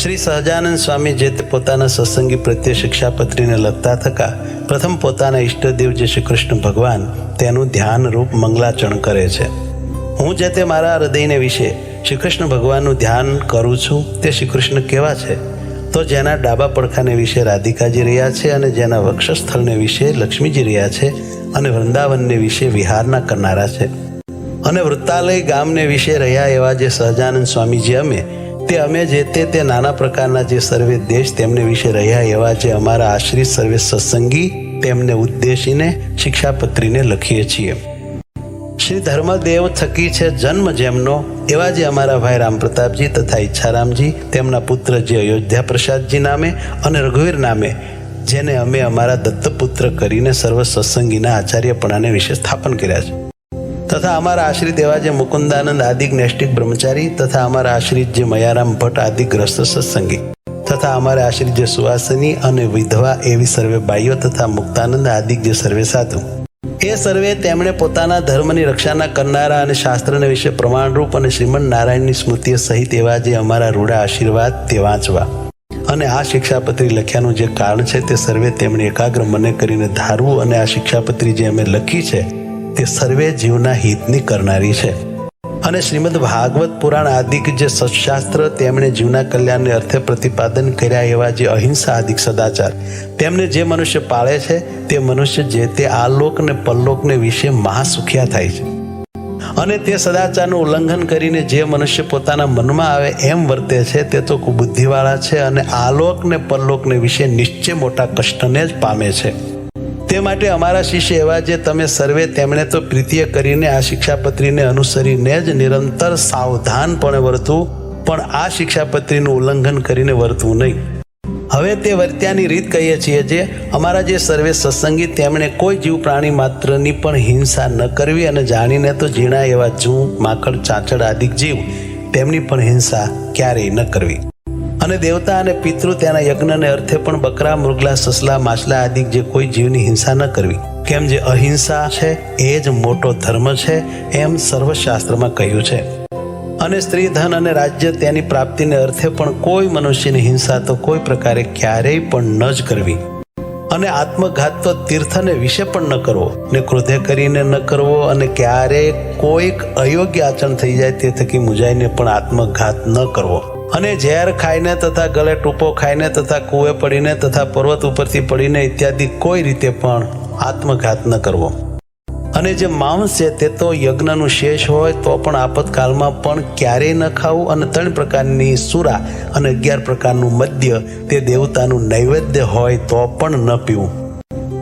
શ્રી સહજાનંદ સ્વામી જે તે પોતાના સત્સંગી પ્રત્યે શિક્ષાપત્રીને લખતા થકા પ્રથમ પોતાના ઈષ્ટદેવ જે શ્રી કૃષ્ણ ભગવાન તેનું ધ્યાન રૂપ મંગલાચરણ કરે છે. હું જે તે મારા હૃદયને વિશે શ્રી કૃષ્ણ ભગવાનનું ધ્યાન કરું છું તે શ્રી કૃષ્ણ કેવા છે? તો જેના ડાબા પડખાને વિશે રાધિકાજી રહ્યા છે અને જેના વક્ષસ્થળને વિશે લક્ષ્મીજી રહ્યા છે અને વૃંદાવનને વિશે વિહારના કરનારા છે અને વૃત્તાલય ગામને વિશે રહ્યા એવા જે સહજાનંદ સ્વામીજી અમે જે તે નાના પ્રકારના જે સર્વે દેશ તેમને વિશે રહ્યા એવા જે અમારા આશ્રિત સર્વે સત્સંગી તેમને ઉદ્દેશીને શિક્ષાપત્રીને લખીએ છીએ. શ્રી ધર્મદેવ થકી છે જન્મ જેમનો એવા જે અમારા ભાઈ રામપ્રતાપજી તથા ઈચ્છારામજી તેમના પુત્ર જે અયોધ્યા પ્રસાદજી નામે અને રઘુવીર નામે જેને અમે અમારા દત્તપુત્ર કરીને સર્વ સત્સંગીના આચાર્યપણાને વિશે સ્થાપન કર્યા છે તથા અમારા આશ્રિત એવા જે મુકુંદાનંદ આદિક નૈષ્ટિક બ્રહ્મચારી તથા અમારા આશ્રિત જે મયારામ ભટ્ટ આદિ ગ્રસ્ત સત્સંગી તથા અમારા આશ્રિત જે સુવાસની અને વિધવા એવી સર્વે બાઈઓ તથા મુક્તાનંદ આદિક જે સર્વે સાધુ એ સર્વે તેમણે પોતાના ધર્મની રક્ષાના કરનારા અને શાસ્ત્રને વિશે પ્રમાણરૂપ અને શ્રીમદ નારાયણની સ્મૃતિઓ સહિત એવા જે અમારા રૂડા આશીર્વાદ તે વાંચવા અને આ શિક્ષાપત્રી લખ્યાનું જે કારણ છે તે સર્વે તેમણે એકાગ્ર મને કરીને ધારવું અને આ શિક્ષાપત્રી જે અમે લખી છે તે સર્વે જીવના હિતની કરનારી છે અને શ્રીમદ ભાગવત પુરાણ આદિક જે સત્શાસ્ત્ર તેમણે જીવના કલ્યાણને અર્થે પ્રતિપાદન કર્યા એવા જે અહિંસા આદિક સદાચાર તેમને જે મનુષ્ય પાળે છે તે મનુષ્ય જે તે આલોક ને પરલોકને વિશે મહાસુખિયા થાય છે અને તે સદાચારનું ઉલ્લંઘન કરીને જે મનુષ્ય પોતાના મનમાં આવે એમ વર્તે છે તે તો કુબુદ્ધિવાળા છે અને આલોક ને પરલોકને વિશે નિશ્ચય મોટા કષ્ટને જ પામે છે. તે માટે અમારા શિષ્ય એવા જે તમે સર્વે તેમણે તો પ્રીતિય કરીને આ શિક્ષાપત્રીને અનુસરીને જ નિરંતર સાવધાનપણે વર્તવું પણ આ શિક્ષાપત્રીનું ઉલ્લંઘન કરીને વર્તવું નહીં. હવે તે વર્ત્યાની રીત કહીએ છીએ જે અમારા જે સર્વે સત્સંગી તેમણે કોઈ જીવ પ્રાણી માત્રની પણ હિંસા ન કરવી અને જાણીને તો ઝીણા એવા જૂ માકડ ચાંચડ આદિક જીવ તેમની પણ હિંસા ક્યારેય ન કરવી અને દેવતા અને પિતૃ તેના યજ્ઞને અર્થે પણ બકરા મૃગલા સસલા માછલા આદિ જે કોઈ જીવની હિંસા ન કરવી કેમ જે અહિંસા છે એ જ મોટો ધર્મ છે એમ સર્વશાસ્ત્રમાં કહ્યું છે. અને સ્ત્રી ધન અને રાજ્ય તેની પ્રાપ્તિને અર્થે પણ કોઈ મનુષ્યની હિંસા તો કોઈ પ્રકારે ક્યારેય પણ ન જ કરવી અને આત્મઘાત તો તીર્થને વિશે પણ ન કરવો ને ક્રોધે કરીને ન કરવો અને ક્યારેય કોઈક અયોગ્ય આચરણ થઈ જાય તે થકી મુજાઈને પણ આત્મઘાત ન કરવો અને ઝેર ખાઈને તથા ગળે ટૂંપો ખાઈને તથા કૂવે પડીને તથા પર્વત ઉપરથી પડીને ઇત્યાદિ કોઈ રીતે પણ આત્મઘાત ન કરવો અને જે માંસ છે તે તો યજ્ઞનું શેષ હોય તો પણ આપતકાળમાં પણ ક્યારેય ન ખાવું અને 3 પ્રકારની સુરા અને 11 પ્રકારનું મદ્ય તે દેવતાનું નૈવેદ્ય હોય તો પણ ન પીવું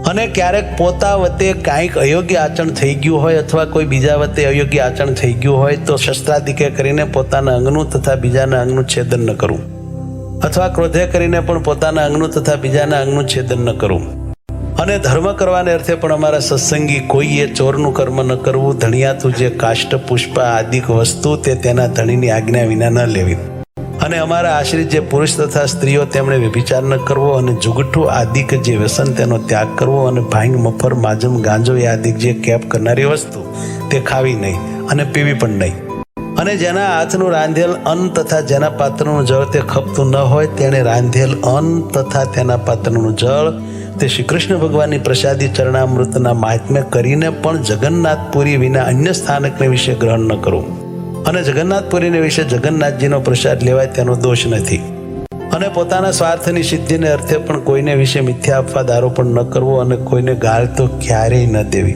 અને ક્યારેક પોતા વતે કાંઈક અયોગ્ય આચરણ થઈ ગયું હોય અથવા કોઈ બીજા વતે અયોગ્ય આચરણ થઈ ગયું હોય તો શસ્ત્રાદિકે કરીને પોતાના અંગનું તથા બીજાના અંગનું છેદન ન કરવું અથવા ક્રોધે કરીને પણ પોતાના અંગનું તથા બીજાના અંગનું છેદન ન કરવું અને ધર્મ કરવાને અર્થે પણ અમારા સત્સંગી કોઈએ ચોરનું કર્મ ન કરવું ધણિયાતું જે કાષ્ટ પુષ્પ આદિક વસ્તુ તે તેના ધણીની આજ્ઞા વિના ન લેવી અને અમારા આશ્રિત જે પુરુષ તથા સ્ત્રીઓ તેમણે વ્યભિચાર ન કરવો અને જુગઠું આદિક જે વ્યસન તેનો ત્યાગ કરવો અને ભાંગ મફર માજમ ગાંજો એ આદિક જે કેપ કરનારી વસ્તુ તે ખાવી નહીં અને પીવી પણ નહીં અને જેના હાથનું રાંધેલ અન્ન તથા જેના પાત્રનું જળ તે ખપતું ન હોય તેણે રાંધેલ અન્ન તથા તેના પાત્રનું જળ તે શ્રી કૃષ્ણ ભગવાનની પ્રસાદી ચરણામૃતના મહાત્મ્ય કરીને પણ જગન્નાથપુરી વિના અન્ય સ્થાનકને વિશે ગ્રહણ ન કરવું અને જગન્નાથપુરીને વિશે જગન્નાથજીનો પ્રસાદ લેવાય તેનો દોષ નથી અને પોતાના સ્વાર્થની સિદ્ધિને અર્થે પણ કોઈને વિશે મિથ્યા અપવાદ આરોપણ ન કરવો અને કોઈને ગાળ તો ક્યારેય ન દેવી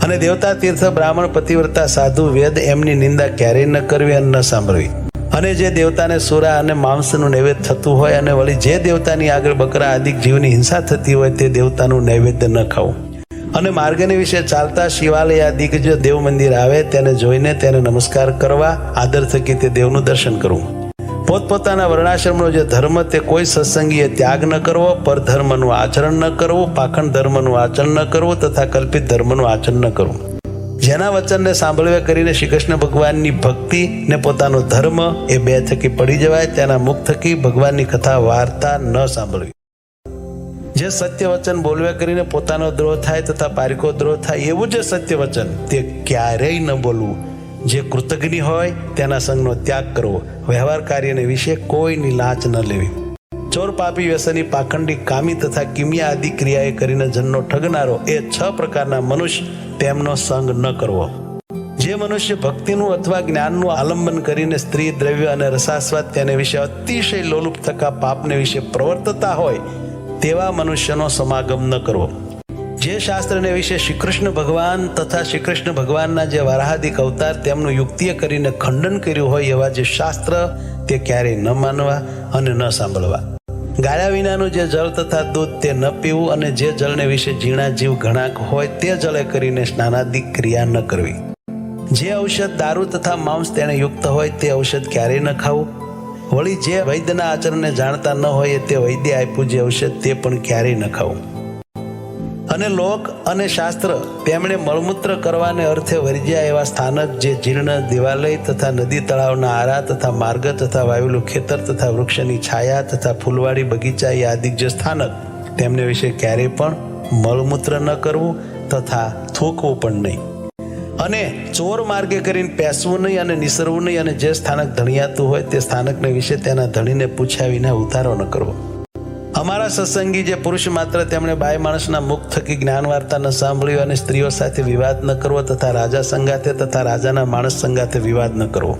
અને દેવતા તીર્થ બ્રાહ્મણ પતિવ્રતા સાધુ વેદ એમની નિંદા ક્યારેય ન કરવી અને ન સાંભળવી અને જે દેવતાને સુરા અને માંસનું નૈવેદ્ય થતું હોય અને વળી જે દેવતાની આગળ બકરા આદિક જીવની હિંસા થતી હોય તે દેવતાનું નૈવેદ્ય ન ખાવું અને માર્ગને વિશે ચાલતા શિવાલય આદિક જે દેવ મંદિર આવે તેને જોઈને તેને નમસ્કાર કરવા આદર થકી તે દેવનું દર્શન કરવું પોતપોતાના વર્ણાશ્રમનો જે ધર્મ તે કોઈ સત્સંગીએ ત્યાગ ન કરવો પરધર્મનું આચરણ ન કરવું પાખંડ ધર્મનું આચરણ ન કરવું તથા કલ્પિત ધર્મનું આચરણ ન કરવું જેના વચનને સાંભળવે કરીને શ્રી કૃષ્ણ ભગવાનની ભક્તિ ને પોતાનો ધર્મ એ બે થકી પડી જવાય તેના મુખ થકી ભગવાનની કથા વાર્તા ન સાંભળવી જે સત્ય વચન બોલવે કરીને પોતાનો દ્રોહ થાય તથા પારિકો દ્રોહ થાય એવું જે સત્ય વચન તે ક્યારેય ન બોલવું જે કૃતજ્ઞ હોય તેના સંગનો ત્યાગ કરવો, વ્યવહાર કાર્યને વિશે કોઈની લાંચ ન લેવી. ચોર, પાપી, વ્યસની, પાખંડી, કામી તથા કિમિયા આદિ ક્રિયાએ કરીને જનનો ઠગનારો એ 6 પ્રકારના મનુષ્ય તેમનો સંગ ન કરવો. જે મનુષ્ય ભક્તિનું અથવા જ્ઞાનનું આલંબન કરીને સ્ત્રી, દ્રવ્ય અને રસાસ્વાદ તેને વિશે અતિશય લોલુપ થકા પાપને વિશે પ્રવર્તતા હોય તેવા મનુષ્યનો સમાગમ ન કરવો. જે શાસ્ત્રને વિશે શ્રી કૃષ્ણ ભગવાન તથા શ્રી કૃષ્ણ ભગવાનના જે વારાહાદિક અવતાર તેમનું યુક્તિએ કરીને ખંડન કર્યું હોય એવા જે શાસ્ત્ર તે ક્યારેય ન માનવા અને ન સાંભળવા. ગાળ્યા વિનાનું જે જળ તથા દૂધ તે ન પીવું અને જે જળને વિશે ઝીણા જીવ ઘણાક હોય તે જળે કરીને સ્નાનાદિક ક્રિયા ન કરવી. જે ઔષધ, દારૂ તથા માંસ તેને યુક્ત હોય તે ઔષધ ક્યારેય ન ખાવું. વળી જે વૈદ્યના આચરણને જાણતા ન હોય તે વૈદ્ય આપ્યું જે ઔષધ તે પણ ક્યારેય ન ખાવું. અને લોક અને શાસ્ત્ર તેમણે મળમૂત્ર કરવાને અર્થે વર્જ્યા એવા સ્થાનક જે જીર્ણ દેવાલય તથા નદી તળાવના આરા તથા માર્ગ તથા વાવેલું ખેતર તથા વૃક્ષની છાયા તથા ફૂલવાડી બગીચા એ આદિક જે સ્થાનક તેમને વિશે ક્યારેય પણ મળમૂત્ર ન કરવું તથા થૂકવું પણ નહીં. અને ચોર માર્ગે કરીને પેસવું નહીં અને નિસરવું નહીં. અને જે સ્થાનક ધણિયાતું હોય તે સ્થાનકને વિશે તેના ધણીને પૂછ્યા વિના ઉતારો ન કરવો. અમારા સત્સંગી જે પુરુષ માત્ર તેમણે બાય માણસના મુખ થકી જ્ઞાન વાર્તા ન સાંભળ્યું અને સ્ત્રીઓ સાથે વિવાદ ન કરવો તથા રાજા સંગાથે તથા રાજાના માણસ સંગાથે વિવાદ ન કરવો.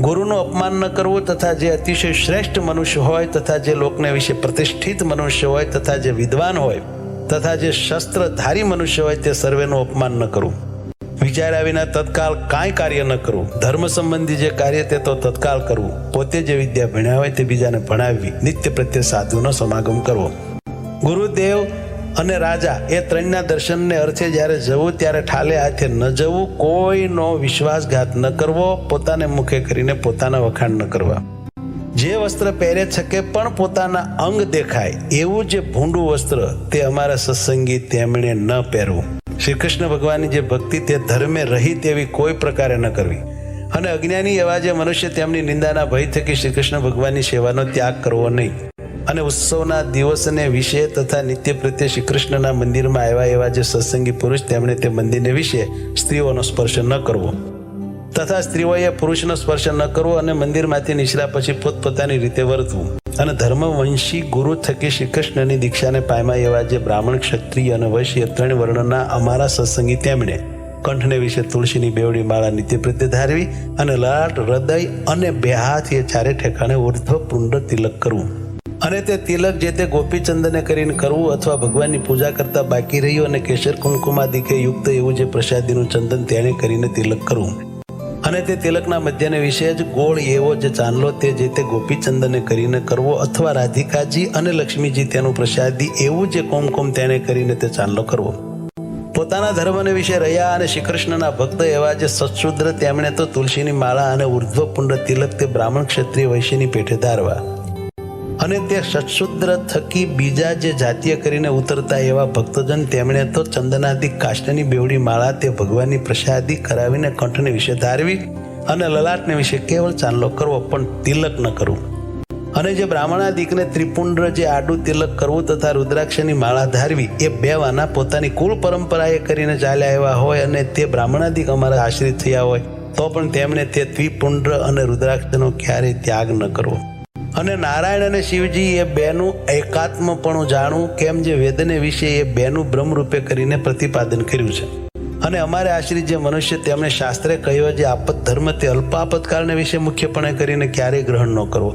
ગુરુનું અપમાન ન કરવું તથા જે અતિશય શ્રેષ્ઠ મનુષ્ય હોય તથા જે લોકને વિશે પ્રતિષ્ઠિત મનુષ્ય હોય તથા જે વિદ્વાન હોય તથા જે શસ્ત્રધારી મનુષ્ય હોય તે સર્વેનું અપમાન ન કરવું. વિચાર્યા વિના તત્કાળ કાંઈ કાર્ય ન કરવું. ધર્મ સંબંધી જે કાર્ય તે તો તત્કાળ કરવું. પોતે જે વિદ્યા ભણ્યા હોય તે બીજાને ભણાવવી. નિત્ય પ્રત્યે સાધુનો સમાગમ કરવો. ગુરુદેવ અને રાજા એ ત્રણના દર્શનને અર્થે જ્યારે જવું ત્યારે ઠાલે હાથે ન જવું. કોઈનો વિશ્વાસઘાત ન કરવો. પોતાને મુખે કરીને પોતાના વખાણ ન કરવા. જે વસ્ત્ર પહેરે છકે પણ પોતાના અંગ દેખાય એવું જે ભૂંડું વસ્ત્ર તે અમારા સત્સંગી તેમણે ન પહેરવું. શ્રી કૃષ્ણ ભગવાનની જે ભક્તિ તે ધર્મે રહી તેવી કોઈ પ્રકારે ન કરવી. અને અજ્ઞાની એવા જે મનુષ્ય તેમની નિંદાના ભય થકી શ્રી કૃષ્ણ ભગવાનની સેવાનો ત્યાગ કરવો નહીં. અને ઉત્સવના દિવસને વિશે તથા નિત્ય પ્રત્યે શ્રી કૃષ્ણના મંદિરમાં આવ્યા એવા જે સત્સંગી પુરુષ તેમણે તે મંદિરને વિશે સ્ત્રીઓનો સ્પર્શ ન કરવો તથા સ્ત્રીઓએ પુરુષનો સ્પર્શ ન કરવો. અને મંદિરમાંથી નીકળ્યા પછી પોતપોતાની રીતે વર્તવું. અને ધર્મવંશી ગુરુ થકી શ્રી કૃષ્ણની દીક્ષાને પામ્યા એવા જે બ્રાહ્મણ, ક્ષત્રિય અને વૈશ્ય 3 વર્ણના અમારા સત્સંગી તેમણે કંઠને વિશે તુલસીની બેવડી માળા નિત્ય પ્રત્યે ધારવી અને લાટ, હૃદય અને 2 હાથ એ ચારે ઠેકાણે ઉર્ધ્વ પુંડ તિલક કરવું. અને તે તિલક જે તે ગોપીચંદને કરીને કરવું અથવા ભગવાનની પૂજા કરતા બાકી રહ્યું અને કેસર કુમકુમાદિકે યુક્ત એવું જે પ્રસાદીનું ચંદન તેણે કરીને તિલક કરવું. અને તે તિલકના મધ્યને વિશે જ ગોળ એવો જે ચાંદલો તે જે તે ગોપીચંદને કરીને કરવો અથવા રાધિકાજી અને લક્ષ્મીજી તેનું પ્રસાદી એવું જે કુમકુમ તેને કરીને તે ચાંદલો કરવો. પોતાના ધર્મને વિશે રહ્યા અને શ્રી કૃષ્ણના ભક્ત એવા જે સત્શુદ્ર તેમણે તો તુલસીની માળા અને ઉર્ધ્વ પુંડ તિલક તે બ્રાહ્મણ, ક્ષત્રિય, વૈશ્યની પેઠે ધારવા. અને તે સત્શુદ્ર થકી બીજા જે જાતીય કરીને ઉતરતા એવા ભક્તજન તેમણે તો ચંદનાદિક કાષ્ટની બેવડી માળા તે ભગવાનની પ્રસાદી કરાવીને કંઠને વિશે ધારવી અને લલાટને વિશે કેવળ ચાંદલો કરવો પણ તિલક ન કરવું. અને જે બ્રાહ્મણાદિકને ત્રિપુંડ જે આડું તિલક કરવું તથા રુદ્રાક્ષની માળા ધારવી એ 2 વાના પોતાની કુળ પરંપરાએ કરીને ચાલ્યા આવ્યા હોય અને તે બ્રાહ્મણાદિક અમારા આશ્રિત થયા હોય તો પણ તેમણે તે ત્રિપુંડ અને રુદ્રાક્ષનો ક્યારેય ત્યાગ ન કરવો. અને નારાયણ અને શિવજી એ 2નું એકાત્મપણું જાણવું કેમ જે વેદને વિશે એ 2નું બ્રહ્મ રૂપે કરીને પ્રતિપાદન કર્યું છે. અને અમારે આશ્રિત જે મનુષ્ય તેમણે શાસ્ત્રે કહ્યો જે આપત ધર્મ તે અલ્પ આપતકાળને વિશે મુખ્યપણે કરીને ક્યારેય ગ્રહણ ન કરવો.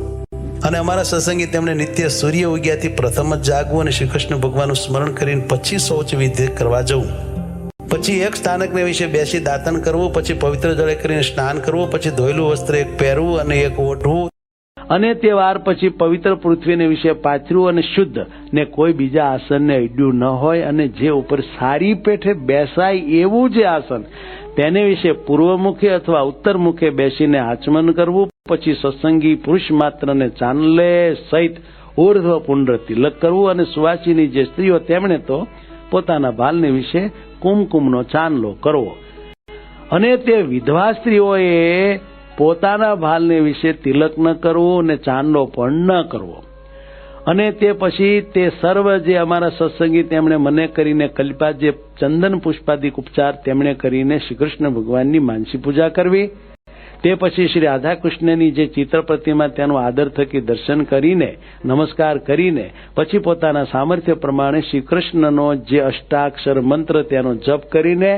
અને અમારા સત્સંગી તેમણે નિત્ય સૂર્ય ઉગ્યાથી પ્રથમ જ જાગવું અને શ્રી કૃષ્ણ ભગવાનનું સ્મરણ કરીને પછી શૌચ વિધિ કરવા જવું. પછી એક સ્થાનકને વિશે બેસી દાતન કરવું, પછી પવિત્ર જળે કરીને સ્નાન કરવું, પછી ધોયેલું વસ્ત્ર એક પહેરવું અને એક ઓઢવું અને તે વાર પછી પવિત્ર પૃથ્વીને વિશે પાથર્યું અને શુદ્ધ ને કોઈ બીજા આસનને અડ્યું ન હોય અને જે ઉપર સારી પેઠે બેસાય એવું જે આસન તેને વિશે પૂર્વમુખે અથવા ઉત્તરમુખે બેસીને આચમન કરવું. પછી સત્સંગી પુરુષ માત્રને ચાંદલે સહિત ઉર્ધ્વ પુંડ તિલક કરવું. અને સુવાસીની જે સ્ત્રીઓ તેમણે તો પોતાના ભાલને વિશે કુમકુમનો ચાંદલો કરવો. અને તે વિધવા સ્ત્રીઓએ પોતાના ભાલને વિશે તિલક ન કરવો અને ચાંદલો પણ ન કરવો. અને તે પછી તે સર્વ જે અમારા સત્સંગી તેમણે મને કરીને કલ્પ્યા જે ચંદન પુષ્પાદિક ઉપચાર તેમણે કરીને શ્રી કૃષ્ણ ભગવાનની માનસી પૂજા કરવી. તે પછી શ્રી રાધાકૃષ્ણની જે ચિત્ર પ્રતિમા તેનું આદર થકી દર્શન કરીને નમસ્કાર કરીને પછી પોતાના સામર્થ્ય પ્રમાણે શ્રી કૃષ્ણનો જે અષ્ટાક્ષર મંત્ર તેનો જપ કરીને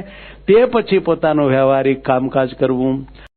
તે પછી પોતાનું વ્યવહારિક કામકાજ કરવું.